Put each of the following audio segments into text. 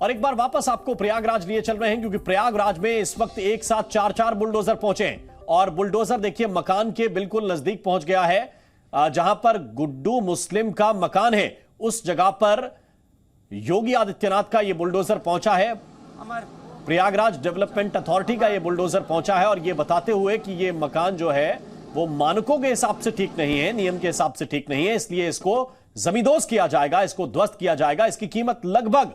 और एक बार वापस आपको प्रयागराज लिए चल रहे हैं, क्योंकि प्रयागराज में इस वक्त एक साथ 4-4 बुलडोजर पहुंचे हैं। और बुलडोजर देखिए मकान के बिल्कुल नजदीक पहुंच गया है। जहां पर गुड्डू मुस्लिम का मकान है, उस जगह पर योगी आदित्यनाथ का यह बुलडोजर पहुंचा है। प्रयागराज डेवलपमेंट अथॉरिटी का यह बुलडोजर पहुंचा है, और यह बताते हुए कि यह मकान जो है वो मानकों के हिसाब से ठीक नहीं है, नियम के हिसाब से ठीक नहीं है, इसलिए इसको जमींदोज किया जाएगा, इसको ध्वस्त किया जाएगा। इसकी कीमत लगभग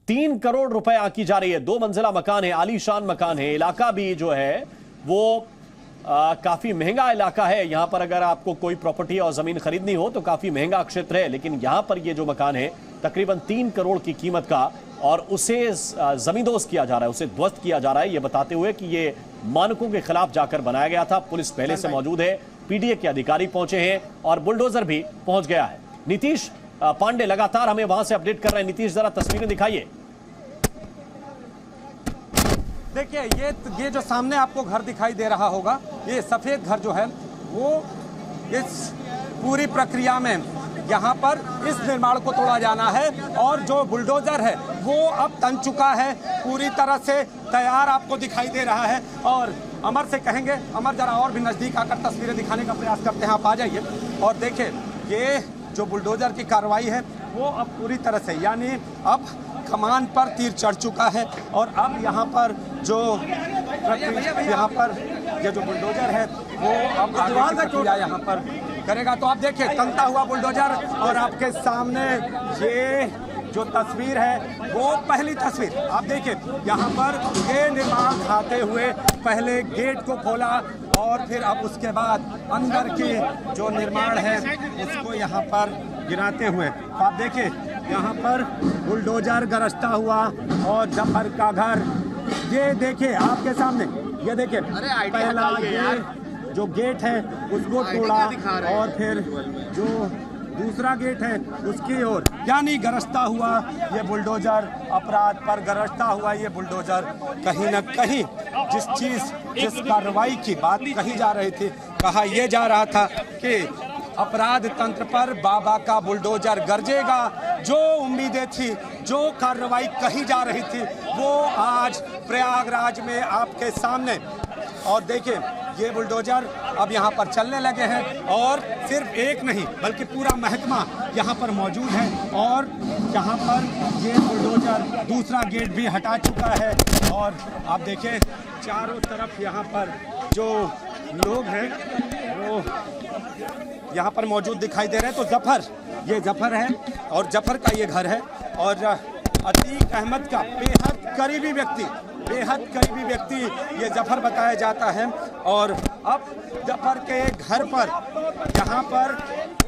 3 करोड़ रुपए आंकी जा रही है। 2 मंजिला मकान है, आलीशान मकान है। इलाका भी जो है वो काफी महंगा इलाका है। यहां पर अगर आपको कोई प्रॉपर्टी और जमीन खरीदनी हो तो काफी महंगा क्षेत्र है, लेकिन यहां पर ये जो मकान है तकरीबन 3 करोड़ की कीमत का, और उसे जमींदोज किया जा रहा है, उसे ध्वस्त किया जा रहा है, ये बताते हुए कि ये मानकों के खिलाफ जाकर बनाया गया था। पुलिस पहले से मौजूद है, पीडीए के अधिकारी पहुंचे हैं और बुलडोजर भी पहुंच गया है। नीतीश पांडे लगातार हमें वहां से अपडेट कर रहे हैं। नीतीश, जरा तस्वीरें दिखाइए। देखिए ये जो सामने आपको घर दिखाई दे रहा होगा, ये सफेद घर जो है वो इस पूरी प्रक्रिया में यहाँ पर इस निर्माण को तोड़ा जाना है, और जो बुलडोजर है वो अब तन चुका है, पूरी तरह से तैयार आपको दिखाई दे रहा है। और अमर से कहेंगे, अमर जरा और भी नजदीक आकर तस्वीरें दिखाने का प्रयास करते हैं, आप आ जाइए। और देखिए ये जो बुलडोजर की कार्रवाई है वो अब पूरी तरह से, यानी अब कमान पर तीर चढ़ चुका है, और अब यहाँ पर जो ये जो बुलडोजर है वो अब आगे की प्रक्रिया यहाँ पर करेगा। तो आप देखिए तनता हुआ बुलडोजर, और आपके सामने ये जो तस्वीर है वो पहली तस्वीर आप देखिए, यहाँ पर ये निर्माण खाते हुए पहले गेट को खोला, और फिर अब उसके बाद अंदर की जो निर्माण है उसको यहाँ पर गिराते हुए आप देखिए यहाँ पर बुलडोजर गरजता हुआ, और जफर का घर ये देखिए आपके सामने, ये देखिए पहला ये जो गेट है उसको तोड़ा, और फिर जो दूसरा गेट है उसकी ओर, यानी गरजता हुआ ये बुलडोजर, अपराध पर गरजता हुआ ये बुलडोजर कहीं न कहीं जिस कार्रवाई की बात कही जा रही थी, कहा यह जा रहा था कि अपराध तंत्र पर बाबा का बुलडोजर गरजेगा। जो उम्मीदें थी, जो कार्रवाई कही जा रही थी, वो आज प्रयागराज में आपके सामने। और देखिए ये बुलडोजर अब यहाँ पर चलने लगे हैं, और सिर्फ एक नहीं बल्कि पूरा महकमा यहाँ पर मौजूद है, और यहाँ पर ये बुलडोजर दूसरा गेट भी हटा चुका है। और आप देखिए चारों तरफ यहाँ पर जो लोग हैं वो यहाँ पर मौजूद दिखाई दे रहे हैं। तो जफर, ये जफर है, और जफर का ये घर है, और अतीक अहमद का बेहद करीबी व्यक्ति ये जफर बताया जाता है। और अब जफर के घर पर यहाँ पर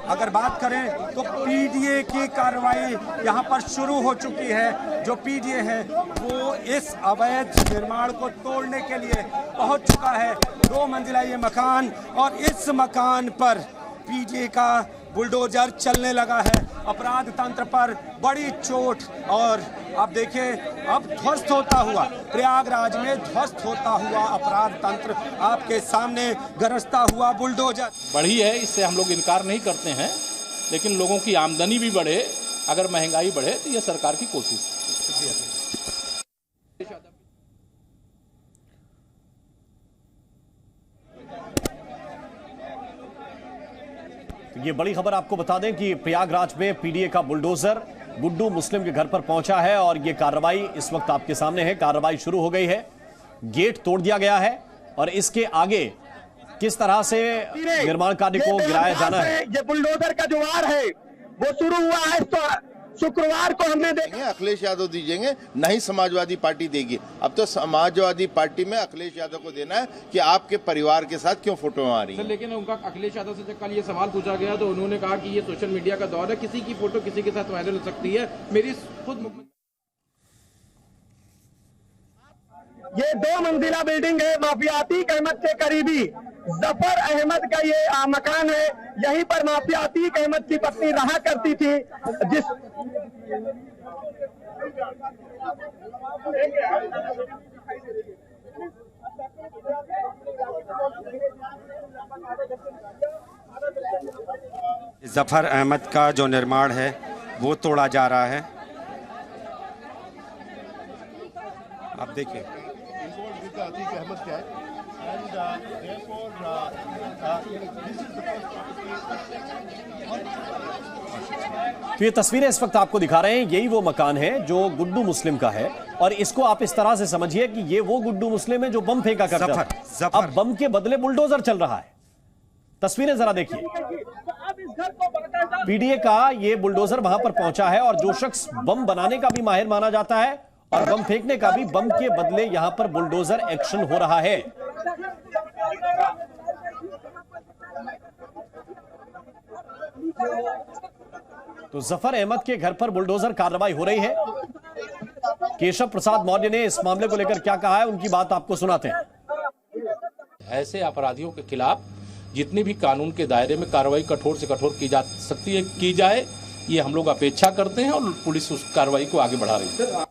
अगर बात करें तो पीडीए की कार्रवाई यहाँ पर शुरू हो चुकी है। जो पीडीए है वो इस अवैध निर्माण को तोड़ने के लिए पहुँच चुका है। 2 मंजिला ये मकान, और इस मकान पर पीडीए का बुलडोजर चलने लगा है। अपराध तंत्र पर बड़ी चोट, और आप देखिए अब ध्वस्त होता हुआ प्रयागराज में ध्वस्त होता हुआ अपराध तंत्र आपके सामने गरजता हुआ बुलडोजर। बढ़ी है, इससे हम लोग इनकार नहीं करते हैं, लेकिन लोगों की आमदनी भी बढ़े, अगर महंगाई बढ़े तो ये सरकार की कोशिश है। ये बड़ी खबर आपको बता दें कि प्रयागराज में पीडीए का बुलडोजर गुड्डू मुस्लिम के घर पर पहुंचा है, और ये कार्रवाई इस वक्त आपके सामने है। कार्रवाई शुरू हो गई है, गेट तोड़ दिया गया है, और इसके आगे किस तरह से निर्माण कार्य को गिराया जाना है। ये बुलडोजर का जो वार है वो शुरू हुआ है, तो शुक्रवार को हमने देखे अखिलेश यादव दीजिएंगे, नहीं समाजवादी पार्टी देगी। अब तो समाजवादी पार्टी में अखिलेश यादव को देना है कि आपके परिवार के साथ क्यों फोटो आ रही है। लेकिन उनका अखिलेश यादव से जब कल ये सवाल पूछा गया तो उन्होंने कहा कि ये सोशल मीडिया का दौर है, किसी की फोटो किसी के साथ वायरल हो सकती है। मेरी खुद ये 2 मंजिला बिल्डिंग है, माफिया अतीक अहमद के करीबी जफर अहमद का ये मकान है। यहीं पर माफिया अतीक अहमद की पत्नी रहा करती थी, जिस जफर अहमद का जो निर्माण है वो तोड़ा जा रहा है। आप देखिए अतीक अहमद क्या है and therefore this is the first तो ये तस्वीरें इस वक्त आपको दिखा रहे हैं, यही वो मकान है जो गुड्डू मुस्लिम का है। और इसको आप इस तरह से समझिए कि ये वो गुड्डू मुस्लिम है जो बम फेंका करता था। अब बम के बदले बुलडोजर चल रहा है। तस्वीरें जरा देखिए, पीडीए का ये बुलडोजर वहां पर पहुंचा है और जो शख्स बम बनाने का भी माहिर माना जाता है और बम फेंकने का भी, बम के बदले यहां पर बुलडोजर एक्शन हो रहा है। तो जफर अहमद के घर पर बुलडोजर कार्रवाई हो रही है। केशव प्रसाद मौर्य ने इस मामले को लेकर क्या कहा है, उनकी बात आपको सुनाते हैं। ऐसे अपराधियों के खिलाफ जितनी भी कानून के दायरे में कार्रवाई कठोर से कठोर की जा सकती है, की जाए, ये हम लोग अपेक्षा करते हैं और पुलिस उस कार्रवाई को आगे बढ़ा रही है।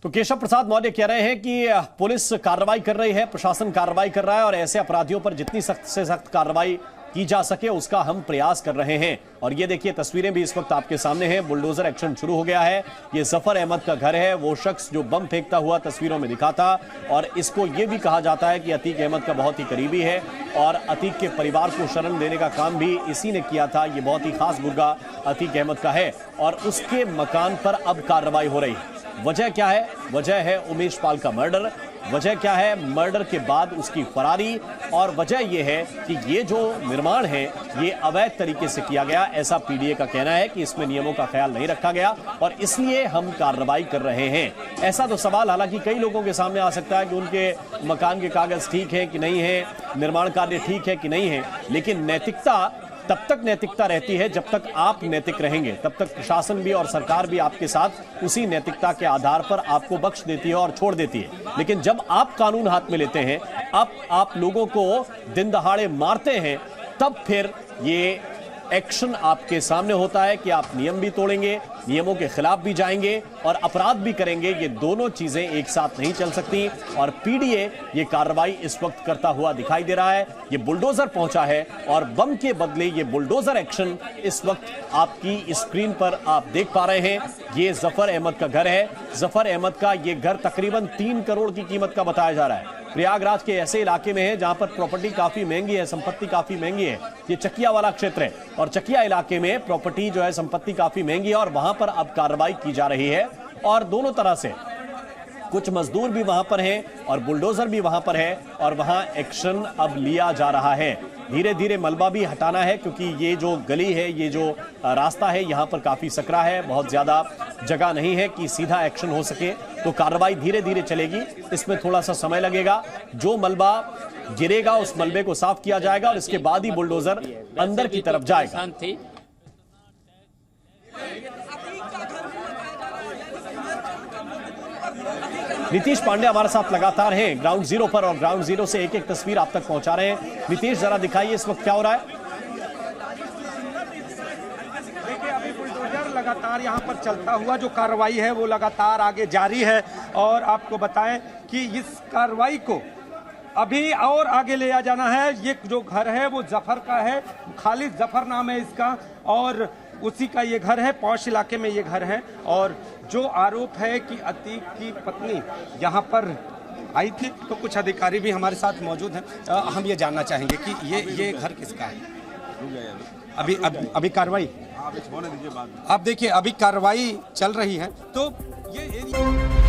तो केशव प्रसाद मौर्य कह रहे हैं कि पुलिस कार्रवाई कर रही है, प्रशासन कार्रवाई कर रहा है और ऐसे अपराधियों पर जितनी सख्त से सख्त कार्रवाई की जा सके उसका हम प्रयास कर रहे हैं। और ये देखिए तस्वीरें भी इस वक्त आपके सामने हैं, बुलडोजर एक्शन शुरू हो गया है। ये जफर अहमद का घर है, वो शख्स जो बम फेंकता हुआ तस्वीरों में दिखा था। और इसको ये भी कहा जाता है कि अतीक अहमद का बहुत ही करीबी है और अतीक के परिवार को शरण देने का काम भी इसी ने किया था। ये बहुत ही खास गुर्गा अतीक अहमद का है और उसके मकान पर अब कार्रवाई हो रही है। वजह क्या है? वजह है उमेश पाल का मर्डर। वजह क्या है? मर्डर के बाद उसकी फरारी। और वजह यह है कि ये जो निर्माण है ये अवैध तरीके से किया गया, ऐसा पीडीए का कहना है कि इसमें नियमों का ख्याल नहीं रखा गया और इसलिए हम कार्रवाई कर रहे हैं। ऐसा तो सवाल हालांकि कई लोगों के सामने आ सकता है कि उनके मकान के कागज ठीक है कि नहीं है, निर्माण कार्य ठीक है कि नहीं है, लेकिन नैतिकता तब तक नैतिकता रहती है जब तक आप नैतिक रहेंगे, तब तक प्रशासन भी और सरकार भी आपके साथ उसी नैतिकता के आधार पर आपको बख्श देती है और छोड़ देती है। लेकिन जब आप कानून हाथ में लेते हैं, अब आप लोगों को दिन दहाड़े मारते हैं, तब फिर ये एक्शन आपके सामने होता है कि आप नियम भी तोड़ेंगे, नियमों के खिलाफ भी जाएंगे और अपराध भी करेंगे। ये दोनों चीजें एक साथ नहीं चल सकती और पीडीए ये कार्रवाई इस वक्त करता हुआ दिखाई दे रहा है। ये बुलडोजर पहुंचा है और बम के बदले ये बुलडोजर एक्शन इस वक्त आपकी स्क्रीन पर आप देख पा रहे हैं। ये जफर अहमद का घर है। जफर अहमद का ये घर तकरीबन 3 करोड़ की कीमत का बताया जा रहा है। प्रयागराज के ऐसे इलाके में है जहां पर प्रॉपर्टी काफी महंगी है, संपत्ति काफी महंगी है। ये चकिया वाला क्षेत्र है और चकिया इलाके में प्रॉपर्टी जो है, संपत्ति काफी महंगी है और वहां पर अब कार्रवाई की जा रही है। और दोनों तरह से कुछ मजदूर भी वहां पर हैं और बुलडोजर भी वहां पर है और वहां एक्शन अब लिया जा रहा है। धीरे धीरे मलबा भी हटाना है क्योंकि ये जो गली है, ये जो रास्ता है, यहाँ पर काफी सकरा है, बहुत ज्यादा जगह नहीं है कि सीधा एक्शन हो सके। तो कार्रवाई धीरे धीरे चलेगी, इसमें थोड़ा सा समय लगेगा। जो मलबा गिरेगा उस मलबे को साफ किया जाएगा और इसके बाद ही बुलडोजर अंदर की तरफ जाएगा। नीतीश पांडे हमारे साथ लगातार हैं ग्राउंड जीरो पर और ग्राउंड जीरो से एक एक तस्वीर आप तक पहुंचा रहे हैं। नीतीश जरा दिखाइए इस वक्त क्या हो रहा है। देखिए अभी बुलडोजर लगातार यहाँ पर चलता हुआ जो कार्रवाई है वो लगातार आगे जारी है और आपको बताएं कि इस कार्रवाई को अभी और आगे ले जाना है। ये जो घर है वो जफर का है, खालिद जफर नाम है इसका और उसी का ये घर है, पौष इलाके में ये घर है। और जो आरोप है कि अतीक की पत्नी यहाँ पर आई थी, तो कुछ अधिकारी भी हमारे साथ मौजूद हैं। हम ये जानना चाहेंगे कि ये घर किसका है। अभी कार्रवाई आप देखिए, अभी कार्रवाई चल रही है। तो ये एरिया